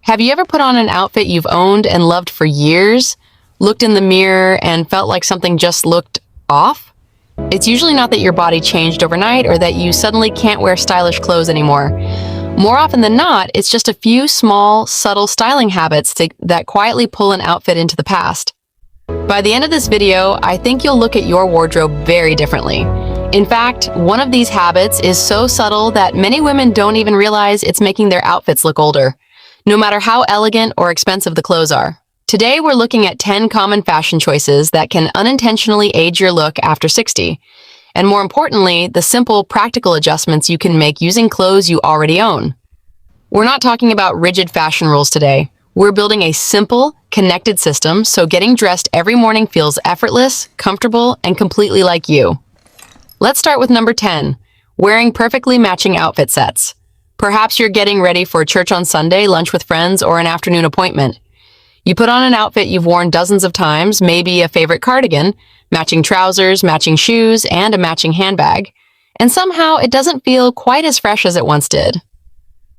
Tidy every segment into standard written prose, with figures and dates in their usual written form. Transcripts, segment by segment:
Have you ever put on an outfit you've owned and loved for years, looked in the mirror, and felt like something just looked off? It's usually not that your body changed overnight or that you suddenly can't wear stylish clothes anymore. More often than not, it's just a few small, subtle styling habits that quietly pull an outfit into the past. By the end of this video, I think you'll look at your wardrobe very differently. In fact, one of these habits is so subtle that many women don't even realize it's making their outfits look older, no matter how elegant or expensive the clothes are. Today, we're looking at 10 common fashion choices that can unintentionally age your look after 60. And more importantly, the simple, practical adjustments you can make using clothes you already own. We're not talking about rigid fashion rules today. We're building a simple, connected system so getting dressed every morning feels effortless, comfortable, and completely like you. Let's start with number 10, wearing perfectly matching outfit sets. Perhaps you're getting ready for church on Sunday, lunch with friends, or an afternoon appointment. You put on an outfit you've worn dozens of times, maybe a favorite cardigan, matching trousers, matching shoes, and a matching handbag, and somehow it doesn't feel quite as fresh as it once did.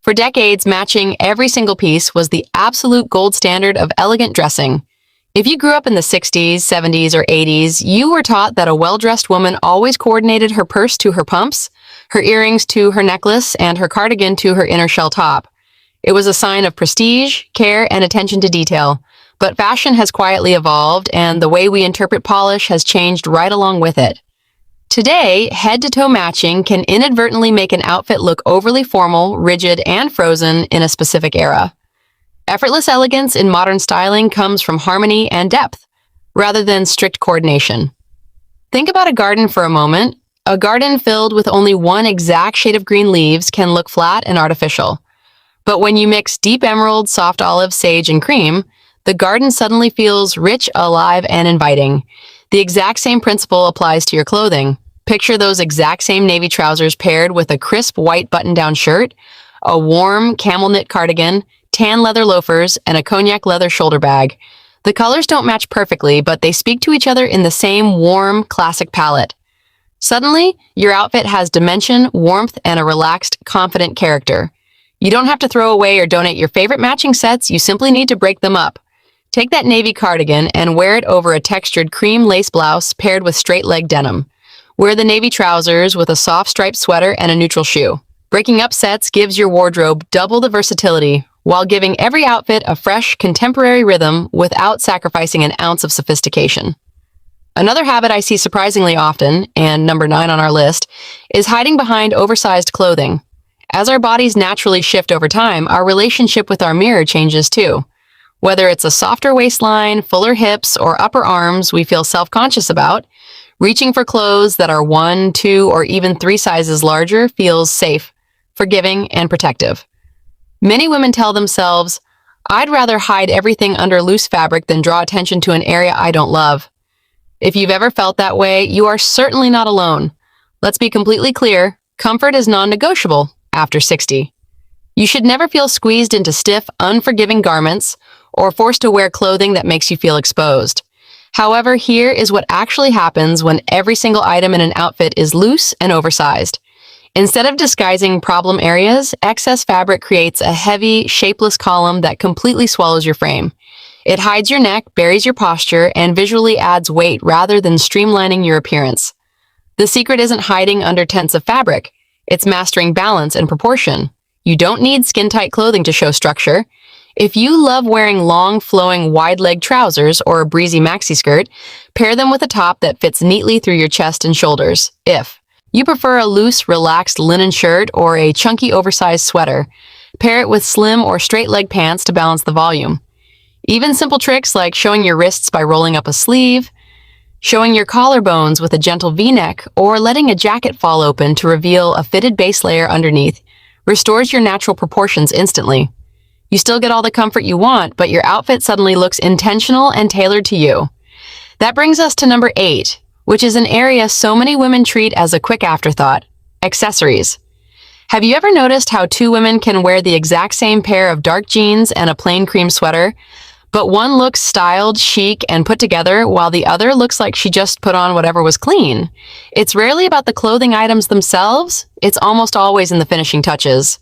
For decades, matching every single piece was the absolute gold standard of elegant dressing. If you grew up in the 60s, 70s, or 80s, you were taught that a well-dressed woman always coordinated her purse to her pumps, her earrings to her necklace, and her cardigan to her inner shell top. It was a sign of prestige, care, and attention to detail. But fashion has quietly evolved, and the way we interpret polish has changed right along with it. Today, head-to-toe matching can inadvertently make an outfit look overly formal, rigid, and frozen in a specific era. Effortless elegance in modern styling comes from harmony and depth, rather than strict coordination. Think about a garden for a moment. A garden filled with only one exact shade of green leaves can look flat and artificial. But when you mix deep emerald, soft olive, sage, and cream, the garden suddenly feels rich, alive, and inviting. The exact same principle applies to your clothing. Picture those exact same navy trousers paired with a crisp white button-down shirt, a warm camel knit cardigan, tan leather loafers, and a cognac leather shoulder bag. The colors don't match perfectly, but they speak to each other in the same warm, classic palette. Suddenly, your outfit has dimension, warmth, and a relaxed, confident character. You don't have to throw away or donate your favorite matching sets, you simply need to break them up. Take that navy cardigan and wear it over a textured cream lace blouse paired with straight leg denim. Wear the navy trousers with a soft striped sweater and a neutral shoe. Breaking up sets gives your wardrobe double the versatility, while giving every outfit a fresh, contemporary rhythm without sacrificing an ounce of sophistication. Another habit I see surprisingly often, and number 9 on our list, is hiding behind oversized clothing. As our bodies naturally shift over time, our relationship with our mirror changes too. Whether it's a softer waistline, fuller hips, or upper arms we feel self-conscious about, reaching for clothes that are 1, 2, or even 3 sizes larger feels safe, forgiving, and protective. Many women tell themselves, "I'd rather hide everything under loose fabric than draw attention to an area I don't love." If you've ever felt that way, you are certainly not alone. Let's be completely clear, comfort is non-negotiable after 60. You should never feel squeezed into stiff, unforgiving garments or forced to wear clothing that makes you feel exposed. However, here is what actually happens when every single item in an outfit is loose and oversized. Instead of disguising problem areas, excess fabric creates a heavy, shapeless column that completely swallows your frame. It hides your neck, buries your posture, and visually adds weight rather than streamlining your appearance. The secret isn't hiding under tents of fabric. It's mastering balance and proportion. You don't need skin-tight clothing to show structure. If you love wearing long, flowing, wide-leg trousers or a breezy maxi skirt, pair them with a top that fits neatly through your chest and shoulders. If you prefer a loose, relaxed linen shirt or a chunky, oversized sweater, pair it with slim or straight-leg pants to balance the volume. Even simple tricks like showing your wrists by rolling up a sleeve, showing your collarbones with a gentle V-neck, or letting a jacket fall open to reveal a fitted base layer underneath restores your natural proportions instantly. You still get all the comfort you want, but your outfit suddenly looks intentional and tailored to you. That brings us to number 8, which is an area so many women treat as a quick afterthought: accessories. Have you ever noticed how 2 women can wear the exact same pair of dark jeans and a plain cream sweater, but one looks styled, chic, and put together, while the other looks like she just put on whatever was clean? It's rarely about the clothing items themselves, it's almost always in the finishing touches.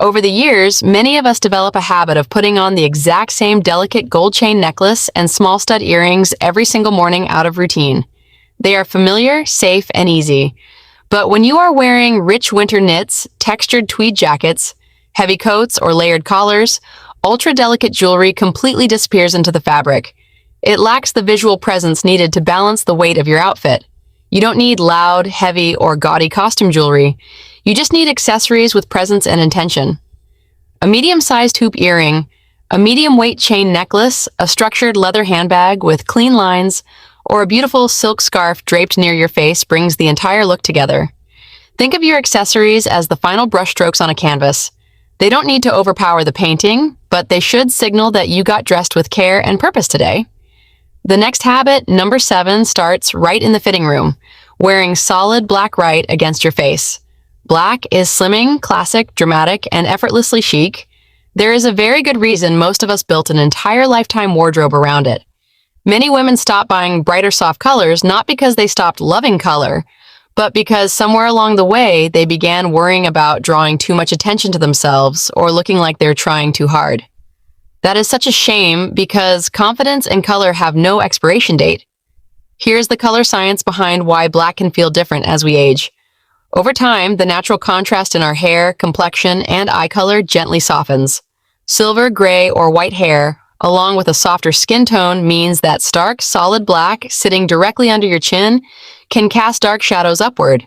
Over the years, many of us develop a habit of putting on the exact same delicate gold chain necklace and small stud earrings every single morning out of routine. They are familiar, safe, and easy. But when you are wearing rich winter knits, textured tweed jackets, heavy coats, or layered collars, ultra-delicate jewelry completely disappears into the fabric. It lacks the visual presence needed to balance the weight of your outfit. You don't need loud, heavy, or gaudy costume jewelry. You just need accessories with presence and intention. A medium-sized hoop earring, a medium-weight chain necklace, a structured leather handbag with clean lines, or a beautiful silk scarf draped near your face brings the entire look together. Think of your accessories as the final brushstrokes on a canvas. They don't need to overpower the painting, but they should signal that you got dressed with care and purpose today. The next habit, number 7, starts right in the fitting room, wearing solid black right against your face. Black is slimming, classic, dramatic, and effortlessly chic. There is a very good reason most of us built an entire lifetime wardrobe around it. Many women stop buying brighter soft colors not because they stopped loving color, but because somewhere along the way they began worrying about drawing too much attention to themselves or looking like they're trying too hard. That is such a shame because confidence and color have no expiration date. Here's the color science behind why black can feel different as we age. Over time, the natural contrast in our hair, complexion, and eye color gently softens. Silver, gray, or white hair, along with a softer skin tone, means that stark, solid black sitting directly under your chin can cast dark shadows upward.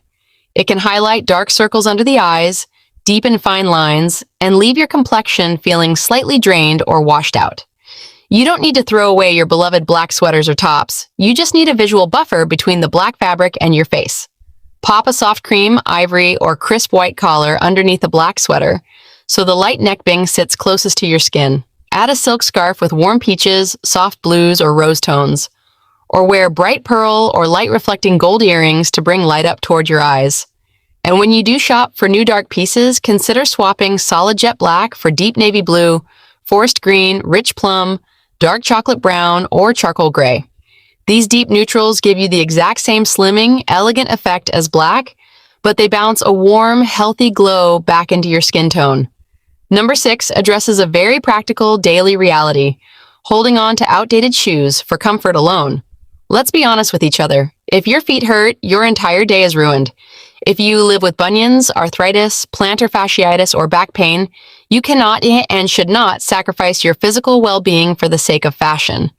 It can highlight dark circles under the eyes, deepen fine lines, and leave your complexion feeling slightly drained or washed out. You don't need to throw away your beloved black sweaters or tops. You just need a visual buffer between the black fabric and your face. Pop a soft cream, ivory, or crisp white collar underneath a black sweater so the light neckband sits closest to your skin. Add a silk scarf with warm peaches, soft blues, or rose tones. Or wear bright pearl or light-reflecting gold earrings to bring light up toward your eyes. And when you do shop for new dark pieces, consider swapping solid jet black for deep navy blue, forest green, rich plum, dark chocolate brown, or charcoal gray. These deep neutrals give you the exact same slimming, elegant effect as black, but they bounce a warm, healthy glow back into your skin tone. Number 6 addresses a very practical daily reality, holding on to outdated shoes for comfort alone. Let's be honest with each other. If your feet hurt, your entire day is ruined. If you live with bunions, arthritis, plantar fasciitis, or back pain, you cannot and should not sacrifice your physical well-being for the sake of fashion.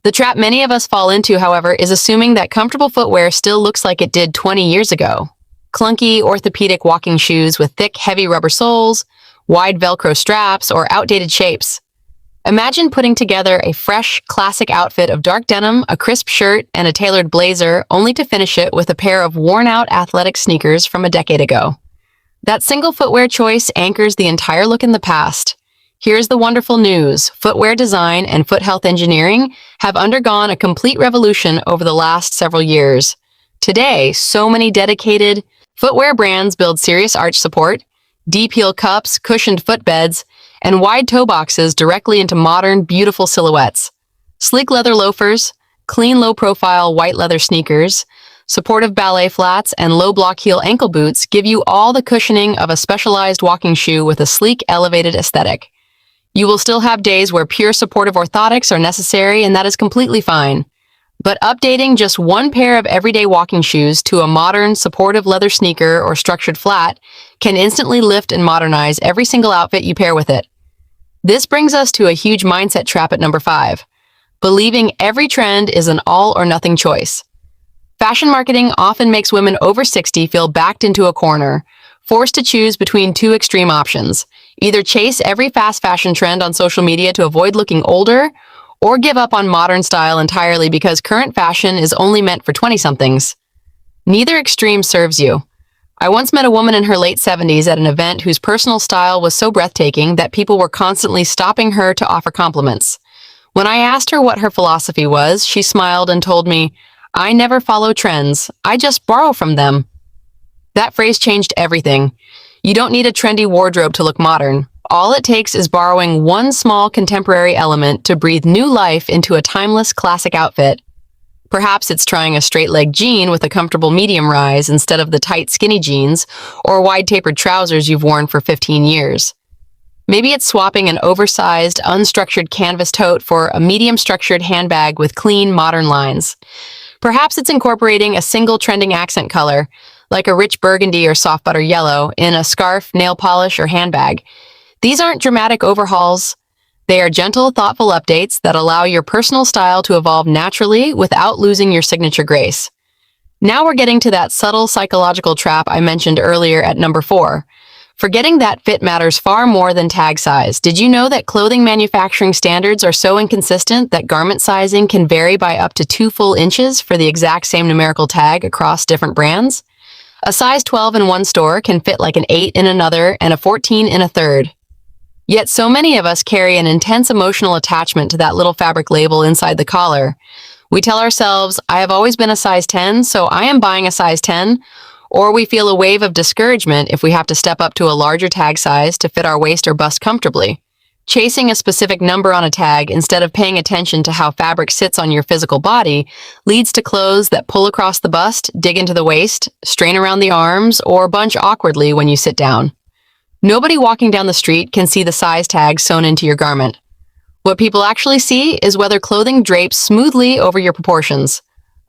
The trap many of us fall into, however, is assuming that comfortable footwear still looks like it did 20 years ago. Clunky, orthopedic walking shoes with thick, heavy rubber soles, wide Velcro straps, or outdated shapes. Imagine putting together a fresh, classic outfit of dark denim, a crisp shirt, and a tailored blazer, only to finish it with a pair of worn-out athletic sneakers from a decade ago. That single footwear choice anchors the entire look in the past. Here's the wonderful news. Footwear design and foot health engineering have undergone a complete revolution over the last several years. Today, so many dedicated footwear brands build serious arch support, deep heel cups, cushioned footbeds, and wide toe boxes directly into modern, beautiful silhouettes. Sleek leather loafers, clean low-profile white leather sneakers, supportive ballet flats, and low-block heel ankle boots give you all the cushioning of a specialized walking shoe with a sleek, elevated aesthetic. You will still have days where pure supportive orthotics are necessary, and that is completely fine. But updating just one pair of everyday walking shoes to a modern, supportive leather sneaker or structured flat can instantly lift and modernize every single outfit you pair with it. This brings us to a huge mindset trap at number 5. Believing every trend is an all-or-nothing choice. Fashion marketing often makes women over 60 feel backed into a corner, forced to choose between two extreme options. Either chase every fast fashion trend on social media to avoid looking older, or give up on modern style entirely because current fashion is only meant for 20-somethings. Neither extreme serves you. I once met a woman in her late 70s at an event whose personal style was so breathtaking that people were constantly stopping her to offer compliments. When I asked her what her philosophy was, she smiled and told me, "I never follow trends. I just borrow from them." That phrase changed everything. You don't need a trendy wardrobe to look modern. All it takes is borrowing one small contemporary element to breathe new life into a timeless classic outfit. Perhaps it's trying a straight-leg jean with a comfortable medium rise instead of the tight skinny jeans or wide tapered trousers you've worn for 15 years. Maybe it's swapping an oversized, unstructured canvas tote for a medium-structured handbag with clean, modern lines. Perhaps it's incorporating a single trending accent color, like a rich burgundy or soft butter yellow, in a scarf, nail polish, or handbag. These aren't dramatic overhauls. They are gentle, thoughtful updates that allow your personal style to evolve naturally without losing your signature grace. Now we're getting to that subtle psychological trap I mentioned earlier at number 4. Forgetting that fit matters far more than tag size. Did you know that clothing manufacturing standards are so inconsistent that garment sizing can vary by up to 2 full inches for the exact same numerical tag across different brands? A size 12 in one store can fit like an 8 in another and a 14 in a third. Yet so many of us carry an intense emotional attachment to that little fabric label inside the collar. We tell ourselves, I have always been a size 10, so I am buying a size 10, or we feel a wave of discouragement if we have to step up to a larger tag size to fit our waist or bust comfortably. Chasing a specific number on a tag instead of paying attention to how fabric sits on your physical body leads to clothes that pull across the bust, dig into the waist, strain around the arms, or bunch awkwardly when you sit down. Nobody walking down the street can see the size tag sewn into your garment. What people actually see is whether clothing drapes smoothly over your proportions.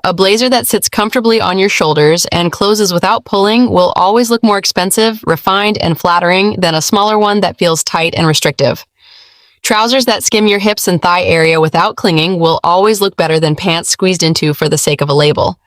A blazer that sits comfortably on your shoulders and closes without pulling will always look more expensive, refined, and flattering than a smaller one that feels tight and restrictive. Trousers that skim your hips and thigh area without clinging will always look better than pants squeezed into for the sake of a label.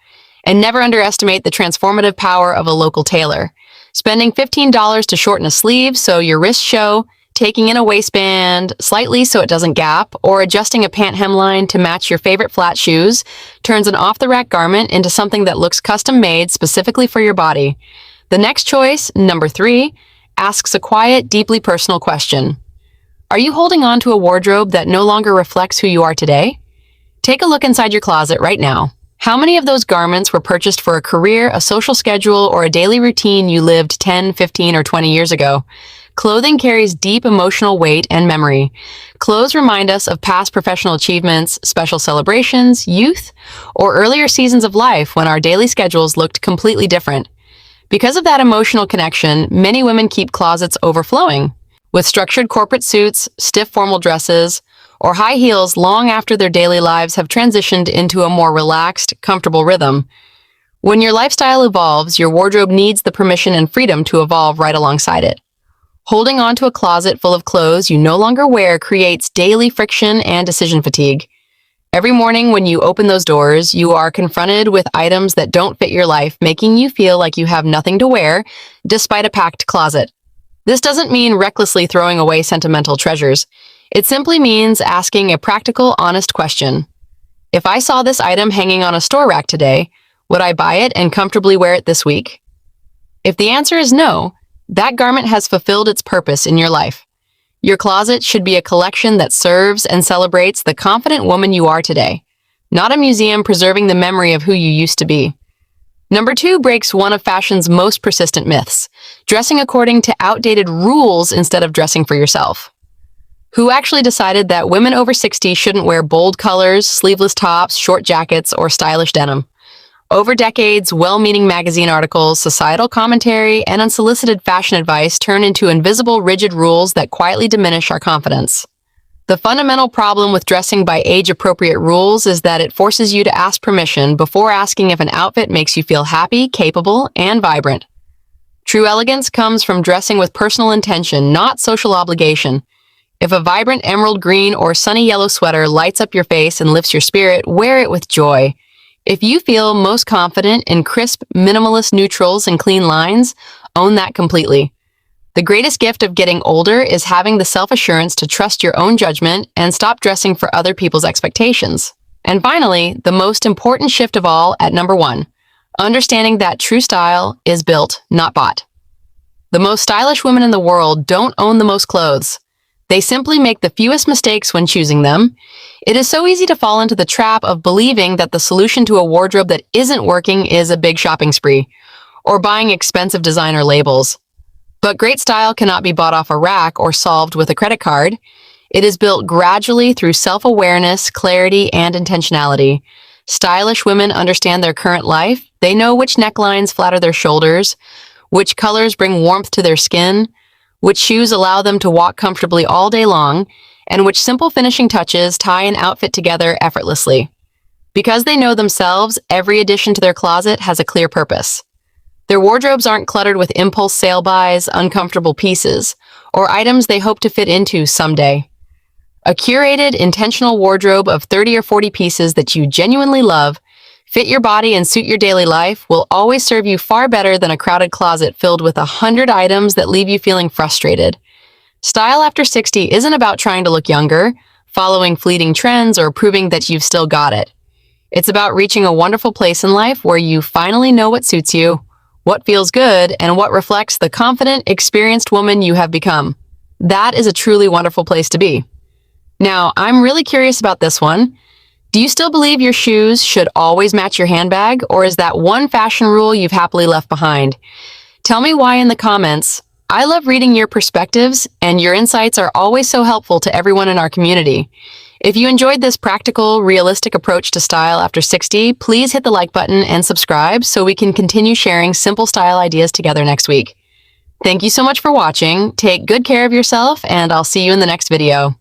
And never underestimate the transformative power of a local tailor. Spending $15 to shorten a sleeve so your wrists show, taking in a waistband slightly so it doesn't gap, or adjusting a pant hemline to match your favorite flat shoes turns an off-the-rack garment into something that looks custom-made specifically for your body. The next choice, number 3, asks a quiet, deeply personal question. Are you holding on to a wardrobe that no longer reflects who you are today? Take a look inside your closet right now. How many of those garments were purchased for a career, a social schedule, or a daily routine you lived 10, 15, or 20 years ago? Clothing carries deep emotional weight and memory. Clothes remind us of past professional achievements, special celebrations, youth, or earlier seasons of life when our daily schedules looked completely different. Because of that emotional connection, many women keep closets overflowing, with structured corporate suits, stiff formal dresses, or high heels long after their daily lives have transitioned into a more relaxed, comfortable rhythm. When your lifestyle evolves, your wardrobe needs the permission and freedom to evolve right alongside it. Holding on to a closet full of clothes you no longer wear creates daily friction and decision fatigue. Every morning when you open those doors, you are confronted with items that don't fit your life, making you feel like you have nothing to wear, despite a packed closet. This doesn't mean recklessly throwing away sentimental treasures. It simply means asking a practical, honest question. If I saw this item hanging on a store rack today, would I buy it and comfortably wear it this week? If the answer is no, that garment has fulfilled its purpose in your life. Your closet should be a collection that serves and celebrates the confident woman you are today, not a museum preserving the memory of who you used to be. Number 2 breaks one of fashion's most persistent myths, dressing according to outdated rules instead of dressing for yourself. Who actually decided that women over 60 shouldn't wear bold colors, sleeveless tops, short jackets, or stylish denim? Over decades, well-meaning magazine articles, societal commentary, and unsolicited fashion advice turn into invisible, rigid rules that quietly diminish our confidence. The fundamental problem with dressing by age-appropriate rules is that it forces you to ask permission before asking if an outfit makes you feel happy, capable, and vibrant. True elegance comes from dressing with personal intention, not social obligation. If a vibrant emerald green or sunny yellow sweater lights up your face and lifts your spirit, wear it with joy. If you feel most confident in crisp, minimalist neutrals and clean lines, own that completely. The greatest gift of getting older is having the self-assurance to trust your own judgment and stop dressing for other people's expectations. And finally, the most important shift of all at number 1, understanding that true style is built, not bought. The most stylish women in the world don't own the most clothes. They simply make the fewest mistakes when choosing them. It is so easy to fall into the trap of believing that the solution to a wardrobe that isn't working is a big shopping spree, or buying expensive designer labels. But great style cannot be bought off a rack or solved with a credit card. It is built gradually through self-awareness, clarity, and intentionality. Stylish women understand their current life. They know which necklines flatter their shoulders, which colors bring warmth to their skin, which shoes allow them to walk comfortably all day long, and which simple finishing touches tie an outfit together effortlessly. Because they know themselves, every addition to their closet has a clear purpose. Their wardrobes aren't cluttered with impulse sale buys, uncomfortable pieces, or items they hope to fit into someday. A curated, intentional wardrobe of 30 or 40 pieces that you genuinely love, fit your body and suit your daily life will always serve you far better than a crowded closet filled with 100 items that leave you feeling frustrated. Style after 60 isn't about trying to look younger, following fleeting trends, or proving that you've still got it. It's about reaching a wonderful place in life where you finally know what suits you, what feels good, and what reflects the confident, experienced woman you have become. That is a truly wonderful place to be. Now, I'm really curious about this one. Do you still believe your shoes should always match your handbag, or is that one fashion rule you've happily left behind? Tell me why in the comments. I love reading your perspectives, and your insights are always so helpful to everyone in our community. If you enjoyed this practical, realistic approach to style after 60, please hit the like button and subscribe so we can continue sharing simple style ideas together next week. Thank you so much for watching. Take good care of yourself, and I'll see you in the next video.